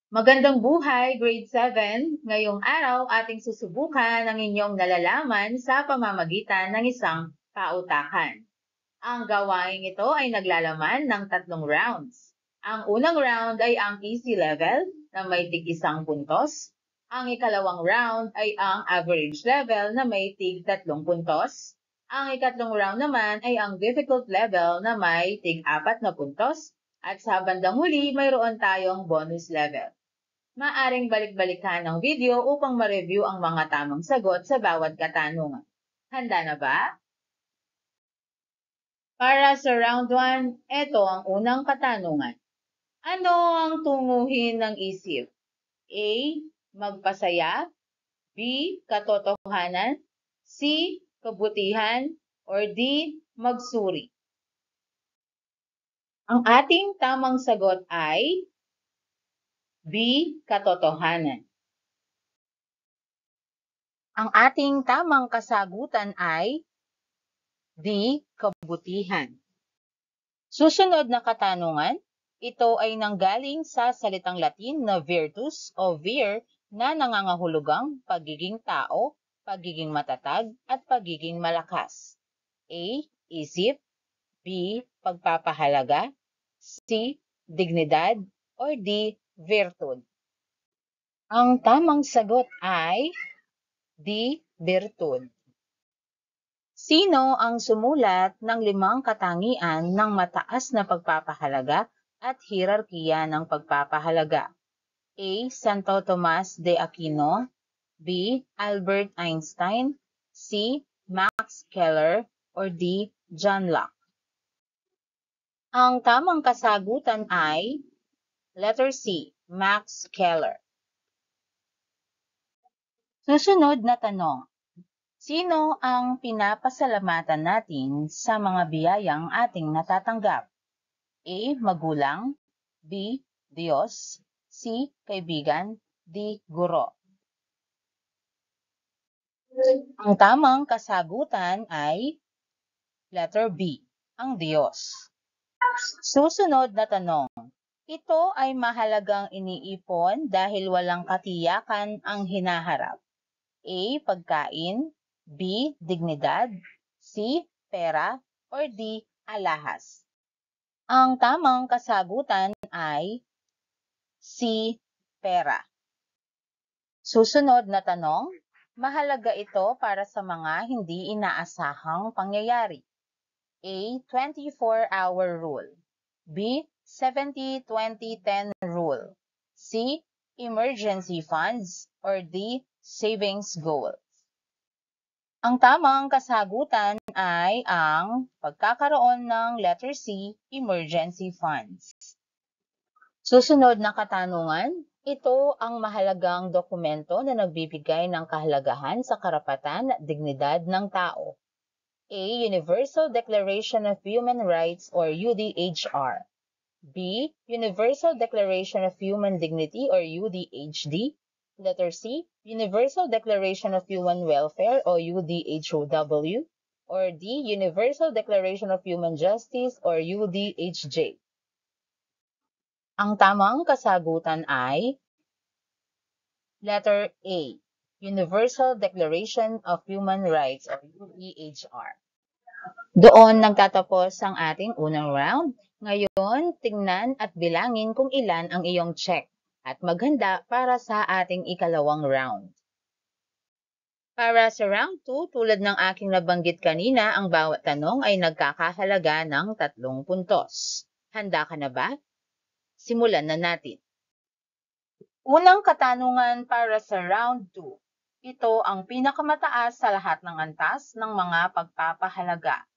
Magandang buhay, Grade 7! Ngayong araw, ating susubukan ang inyong nalalaman sa pamamagitan ng isang pautakan. Ang gawaing ito ay naglalaman ng 3 rounds. Ang unang round ay ang easy level na may tig-1 puntos. Ang ikalawang round ay ang average level na may tig-3 puntos. Ang ikatlong round naman ay ang difficult level na may tig-4 na puntos. At sa bandang huli, mayroon tayong bonus level. Maaring balik-balikan ang video upang ma-review ang mga tamang sagot sa bawat katanungan. Handa na ba? Para sa round 1, ito ang unang katanungan. Ano ang tunguhin ng isip? A. Magpasaya, B. Katotohanan, C. Kabutihan, or D. Magsuri? Ang ating tamang sagot ay B. Katotohanan. Ang ating tamang kasagutan ay D. Kabutihan. Susunod na katanungan, ito ay nanggaling sa salitang Latin na virtus o vir na nangangahulugang pagiging tao, pagiging matatag, at pagiging malakas. A. Isip, B. Pagpapahalaga, C. Dignidad, or D. Virtud. Ang tamang sagot ay D. Virtud. Sino ang sumulat ng 5 katangian ng mataas na pagpapahalaga at hierarkiya ng pagpapahalaga? A. Santo Tomas de Aquino, B. Albert Einstein, C. Max Keller, or D. John Locke? Ang tamang kasagutan ay letter C. Max Keller. Susunod na tanong. Sino ang pinapasalamatan natin sa mga biyayang ating natatanggap? A. Magulang, B. Diyos, C. Kaibigan, D. Guro. Ang tamang kasagutan ay letter B. Ang Diyos. Susunod na tanong. Ito ay mahalagang iniipon dahil walang katiyakan ang hinaharap. A. Pagkain, B. Dignidad, C. Pera, or D. Alahas? Ang tamang kasagutan ay C. Pera. Susunod na tanong, mahalaga ito para sa mga hindi inaasahang pangyayari. A. 24-hour rule, B. 70-20-10 rule, C. Emergency funds, or D. Savings goals? Ang tamang kasagutan ay ang pagkakaroon ng letter C, emergency funds. Susunod na katanungan, ito ang mahalagang dokumento na nagbibigay ng kahalagahan sa karapatan at dignidad ng tao. A. Universal Declaration of Human Rights or UDHR. B. Universal Declaration of Human Dignity or UDHD. Letter C. Universal Declaration of Human Welfare or UDHOW. Or D. Universal Declaration of Human Justice or UDHJ. Ang tamang kasagutan ay letter A. Universal Declaration of Human Rights or UDHR. Doon nagtatapos ang ating unang round. Ngayon, tingnan at bilangin kung ilan ang iyong check at maghanda para sa ating ikalawang round. Para sa round 2, tulad ng aking nabanggit kanina, ang bawat tanong ay nagkakahalaga ng 3 puntos. Handa ka na ba? Simulan na natin. Unang katanungan para sa round 2. Ito ang pinakamataas sa lahat ng antas ng mga pagpapahalaga.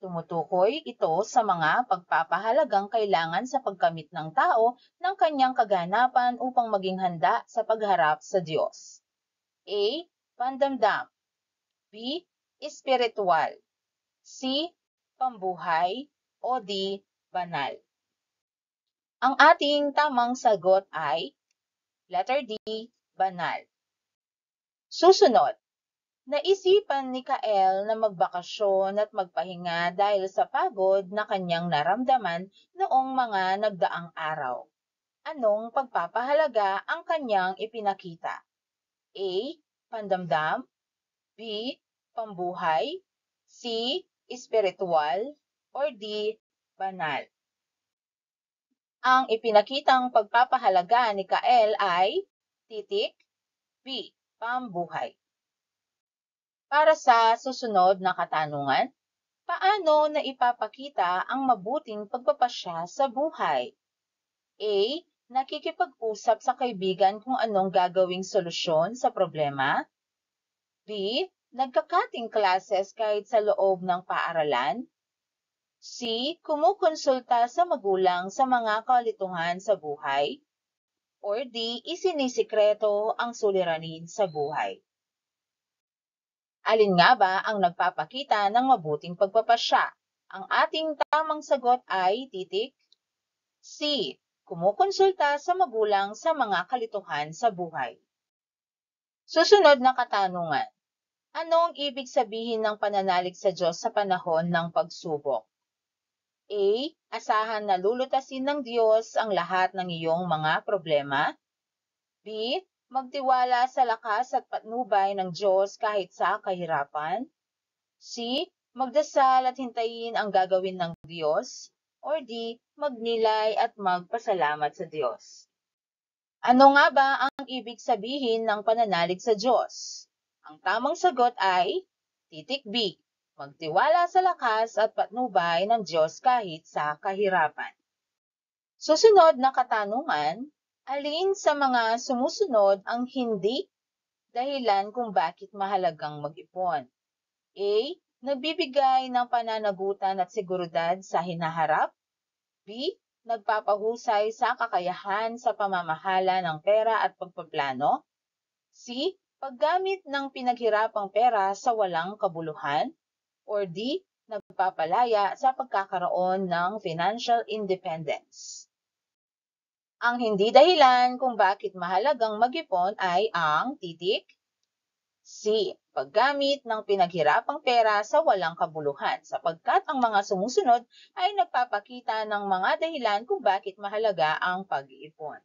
Tumutukoy ito sa mga pagpapahalagang kailangan sa pagkamit ng tao ng kanyang kaganapan upang maging handa sa pagharap sa Diyos. A. Pandamdam, B. Espiritual, C. Pambuhay, o D. Banal? Ang ating tamang sagot ay letter D. Banal. Susunod, naisipan ni Kael na magbakasyon at magpahinga dahil sa pagod na kanyang naramdaman noong mga nagdaang araw. Anong pagpapahalaga ang kanyang ipinakita? A. Pandamdam. B. Pambuhay. C. Espiritual. Or D. Banal. Ang ipinakitang pagpapahalaga ni Kael ay titik. B. Pambuhay. Para sa susunod na katanungan, paano naipapakita ang mabuting pagpapasya sa buhay? A. Nakikipag-usap sa kaibigan kung anong gagawing solusyon sa problema. B. Nagka-cutting classes kahit sa loob ng paaralan. C. Kumukonsulta sa magulang sa mga kalituhan sa buhay. Or D. Isinisikreto ang suliranin sa buhay. Alin nga ba ang nagpapakita ng mabuting pagpapasya? Ang ating tamang sagot ay titik. C. Kumukonsulta sa magulang sa mga kalituhan sa buhay. Susunod na katanungan. Anong ibig sabihin ng pananalig sa Diyos sa panahon ng pagsubok? A. Asahan na lulutasin ng Diyos ang lahat ng iyong mga problema. B. Magtiwala sa lakas at patnubay ng Diyos kahit sa kahirapan. C. Magdasal at hintayin ang gagawin ng Diyos. Or D. Magnilay at magpasalamat sa Diyos. Ano nga ba ang ibig sabihin ng pananalig sa Diyos? Ang tamang sagot ay titik B. Magtiwala sa lakas at patnubay ng Diyos kahit sa kahirapan. Susunod na katanungan, alin sa mga sumusunod ang hindi dahilan kung bakit mahalagang mag-ipon? A. Nagbibigay ng pananagutan at seguridad sa hinaharap. B. Nagpapahusay sa kakayahan sa pamamahala ng pera at pagpaplano. C. Paggamit ng pinaghirapang pera sa walang kabuluhan. Or D. Nagpapalaya sa pagkakaroon ng financial independence. Ang hindi dahilan kung bakit mahalagang mag-ipon ay ang titik. C. Paggamit ng pinaghirapang pera sa walang kabuluhan sapagkat ang mga sumusunod ay nagpapakita ng mga dahilan kung bakit mahalaga ang pag-iipon.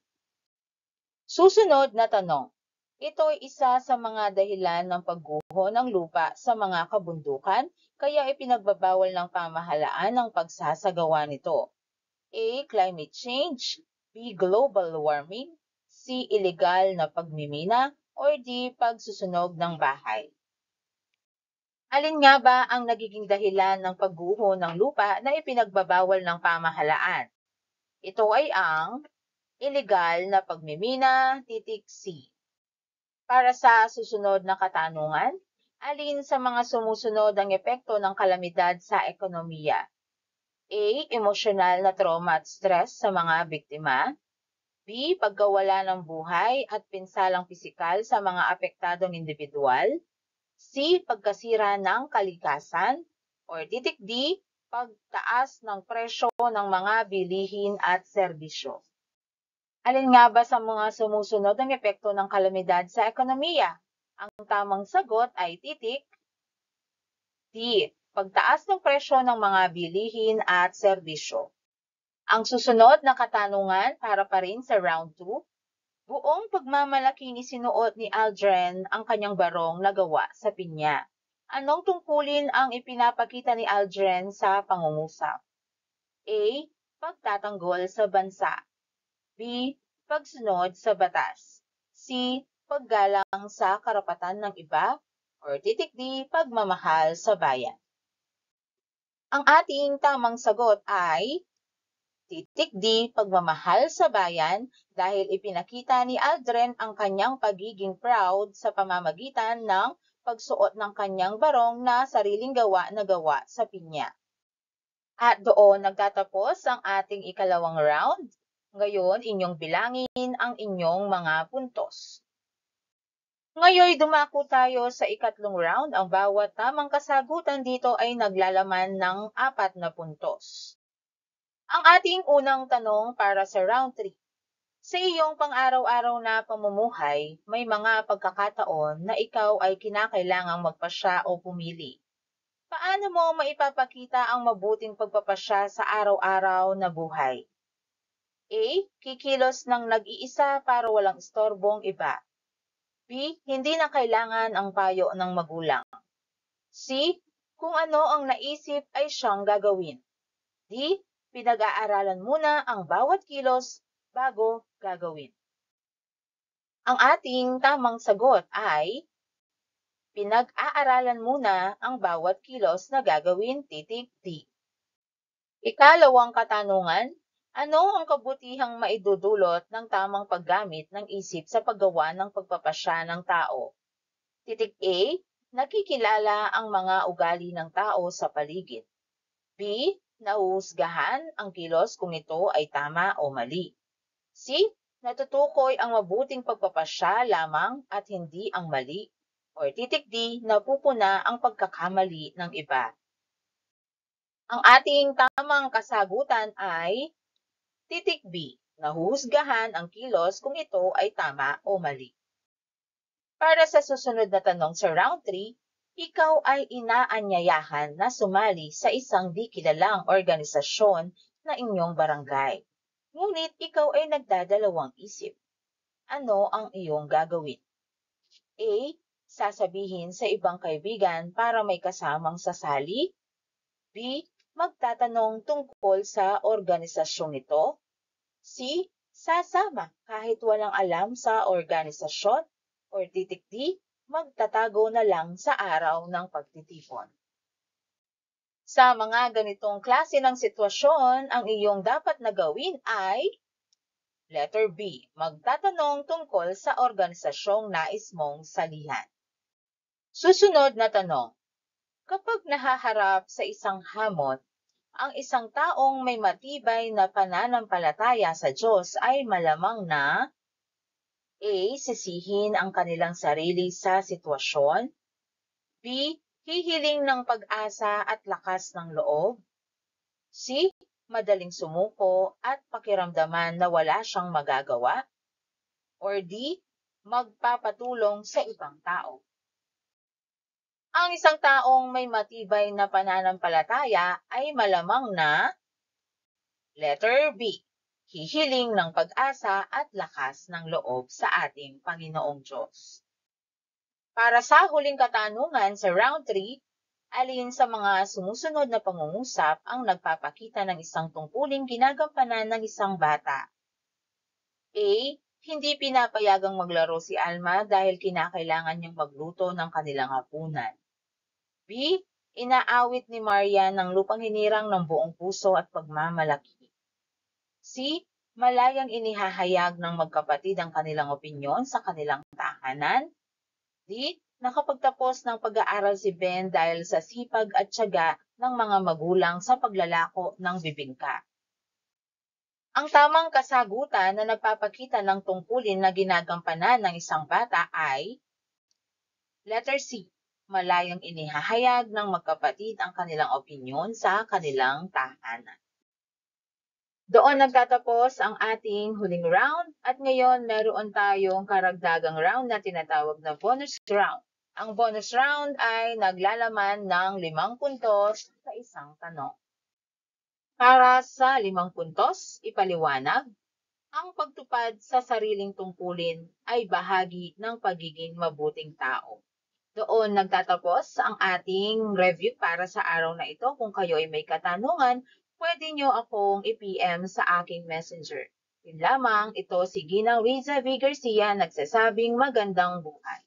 Susunod na tanong. Ito ay isa sa mga dahilan ng pagguho ng lupa sa mga kabundukan kaya ipinagbabawal ng pamahalaan ang pagsasagawa nito. A. Climate change. B. Global warming. C. Illegal na pagmimina. Or D. Pagsusunog ng bahay. Alin nga ba ang nagiging dahilan ng pagguho ng lupa na ipinagbabawal ng pamahalaan? Ito ay ang illegal na pagmimina, titik C. Para sa susunod na katanungan, alin sa mga sumusunod ang epekto ng kalamidad sa ekonomiya? A. Emosyonal na trauma at stress sa mga biktima. B. Pagkawala ng buhay at pinsalang pisikal sa mga apektadong individual. C. Pagkasira ng kalikasan. Or titik D. Pagtaas ng presyo ng mga bilihin at serbisyo. Alin nga ba sa mga sumusunod ang epekto ng kalamidad sa ekonomiya? Ang tamang sagot ay titik D. Pagtaas ng presyo ng mga bilihin at serbisyo. Ang susunod na katanungan para pa rin sa round 2, buong pagmamalaki ni sinuot ni Aldrin ang kanyang barong na gawa sa pinya. Anong tungkulin ang ipinapakita ni Aldrin sa pangungusap? A. Pagtatanggol sa bansa. B. Pagsunod sa batas. C. Paggalang sa karapatan ng iba. Or titik D. Pagmamahal sa bayan. Ang ating tamang sagot ay titik D. Pagmamahal sa bayan dahil ipinakita ni Aldrin ang kanyang pagiging proud sa pamamagitan ng pagsuot ng kanyang barong na sariling gawa na gawa sa pinya. At doon nagtatapos ang ating ikalawang round. Ngayon, inyong bilangin ang inyong mga puntos. Ngayon, dumako tayo sa ikatlong round. Ang bawat tamang kasagutan dito ay naglalaman ng 4 na puntos. Ang ating unang tanong para sa round 3. Sa iyong pang-araw-araw na pamumuhay, may mga pagkakataon na ikaw ay kinakailangang magpasya o pumili. Paano mo maipapakita ang mabuting pagpapasya sa araw-araw na buhay? A. Kikilos ng nag-iisa para walang istorbong iba. B. Hindi na kailangan ang payo ng magulang. C. Kung ano ang naisip ay siyang gagawin. D. Pinag-aaralan muna ang bawat kilos bago gagawin. Ang ating tamang sagot ay pinag-aaralan muna ang bawat kilos na gagawin, titik D. Ikalawang katanungan, ano ang kabutihang maidudulot ng tamang paggamit ng isip sa paggawa ng pagpapasya ng tao? Titik A, nakikilala ang mga ugali ng tao sa paligid. B, nahuhusgahan ang kilos kung ito ay tama o mali. C, natutukoy ang mabuting pagpapasya lamang at hindi ang mali. Or titik D, napupuna ang pagkakamali ng iba. Ang ating tamang kasagutan ay titik B, nahuhusgahan ang kilos kung ito ay tama o mali. Para sa susunod na tanong sa round 3, ikaw ay inaanyayahan na sumali sa isang di kilalang organisasyon na inyong barangay. Ngunit ikaw ay nagdadalawang isip. Ano ang iyong gagawin? A. Sasabihin sa ibang kaibigan para may kasamang sasali. B. Magtatanong tungkol sa organisasyong ito. C. Sasama kahit walang alam sa organisasyon. Or titik D. Magtatago na lang sa araw ng pagtitipon. Sa mga ganitong klase ng sitwasyon, ang iyong dapat na gawin ay letter B. Magtatanong tungkol sa organisasyong nais mong salihan. Susunod na tanong. Kapag nahaharap sa isang hamon, ang isang taong may matibay na pananampalataya sa Diyos ay malamang na A. Sisihin ang kanilang sarili sa sitwasyon. B. Hihiling ng pag-asa at lakas ng loob. C. Madaling sumuko at pakiramdaman na wala siyang magagawa. Or D. Magpapatulong sa ibang tao. Ang isang taong may matibay na pananampalataya ay malamang na letter B. Hihiling ng pag-asa at lakas ng loob sa ating Panginoong Diyos. Para sa huling katanungan sa round 3, alin sa mga sumusunod na pangungusap ang nagpapakita ng isang tungkuling ginagampanan ng isang bata? A. Hindi pinapayagang maglaro si Alma dahil kinakailangan niyang magluto ng kanilang hapunan. B. Inaawit ni Maria ng lupang hinirang ng buong puso at pagmamalaki. C. Malayang inihahayag ng magkapatid ang kanilang opinyon sa kanilang tahanan. D. Nakapagtapos ng pag-aaral si Ben dahil sa sipag at tiyaga ng mga magulang sa paglalako ng bibingka. Ang tamang kasagutan na nagpapakita ng tungkulin na ginagampanan ng isang bata ay letter C. Malayang inihahayag ng magkapatid ang kanilang opinyon sa kanilang tahanan. Doon nagtatapos ang ating huling round at ngayon meron tayong karagdagang round na tinatawag na bonus round. Ang bonus round ay naglalaman ng 5 puntos sa isang tanong. Para sa 5 puntos, ipaliwanag, ang pagtupad sa sariling tungkulin ay bahagi ng pagiging mabuting tao. Doon nagtatapos ang ating review para sa araw na ito. Kung kayo ay may katanungan, pwede nyo akong i-PM sa aking messenger. Yun lamang, ito si Ginang Riza V. Garcia nagsasabing magandang buhay.